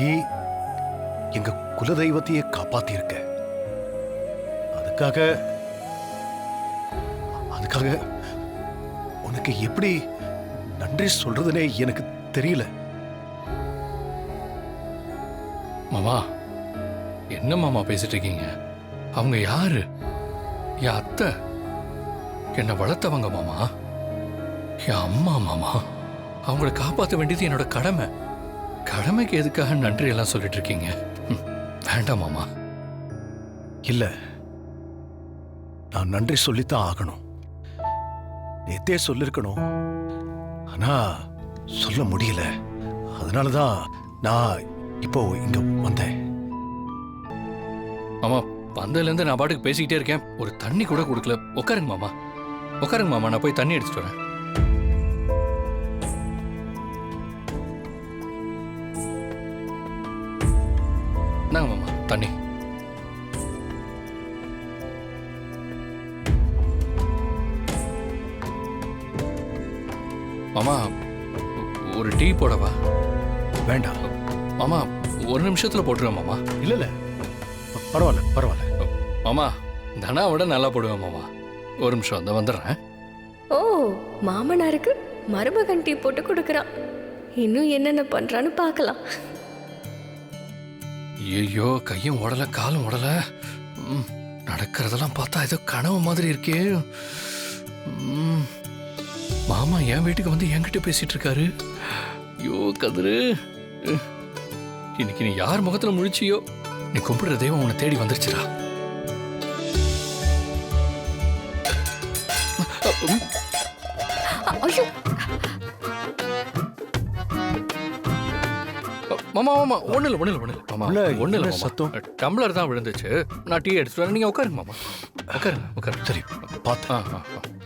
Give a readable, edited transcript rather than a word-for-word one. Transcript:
நீ எங்க குலதெய்வத்தையே காப்பாத்திருக்க. அதுக்காக அதுக்காக உனக்கு எப்படி நன்றி சொல்றதுனே எனக்கு தெரியல. மாமா, என்ன மாமா பேசிட்டு இருக்கீங்க? அவங்க யாரு? என் அத்தை, என்னை வளர்த்தவங்க மாமா, என் அம்மா மாமா. அவங்கள காப்பாற்ற வேண்டியது என்னோட கடமை. கடமைக்கு எதுக்காக நன்றி எல்லாம் சொல்லிட்டு இருக்கீங்க? வேண்டாம் மாமா. இல்ல, நான் நன்றி சொல்லித்தான் ஆகணும். நேத்தே சொல்லிருக்கணும், ஆனா சொல்ல முடியல. அதனாலதான் நான் இப்போ இங்க வந்தேன். மாமா, வந்ததுலேருந்து நான் பாட்டுக்கு பேசிக்கிட்டே இருக்கேன், ஒரு தண்ணி கூட கொடுக்கல. உட்காருங்க மாமா, உட்காருங்க மாமா, நான் போய் தண்ணி எடுத்துட்டு வரேன். நாங்க மாமா தண்ணி. மாமா, ஒரு டீ போடவா? வேண்டாம் மாமா, ஒரு நிமிஷத்துல போட்டுருவேன் மாமா. இல்ல இல்ல, பரவாயில்ல பரவாயில்ல. மாமா, தனா விட நல்லா போடுவேன் மாமா. ஒரு நிமிஷம் அந்த வந்துடுறேன். ஓ, மாமனாருக்கு மருமகன் டீ போட்டு கொடுக்குறான். இன்னும் என்னென்ன பண்றான்னு பார்க்கலாம். ஐயோ, கையும் உடல காலும் உடல. நடக்கிறதெல்லாம் பார்த்தா ஏதோ கனவு மாதிரி இருக்கே. மாமா என் வீட்டுக்கு வந்து என்கிட்ட பேசிட்டு இருக்காரு. ஐயோ கதிரு, இன்னைக்கு நீ யார் முகத்துல முழிச்சியோ, நீ கும்பிடுற தெய்வம் உன்னை தேடி வந்துருச்சுடா. மாமா மாமா, ஒண்ணு இல்ல ஒண்ணு இல்ல ஒண்ணு இல்ல மாமா, ஒண்ணு இல்ல சத்தம். டம்ளர் தான் விழுந்துச்சு. நான் டீ எடுத்துட்டு வரேன், நீங்க உட்காருங்க மாமா. உட்காருங்க உட்காருங்க. சரி, பார்த்து.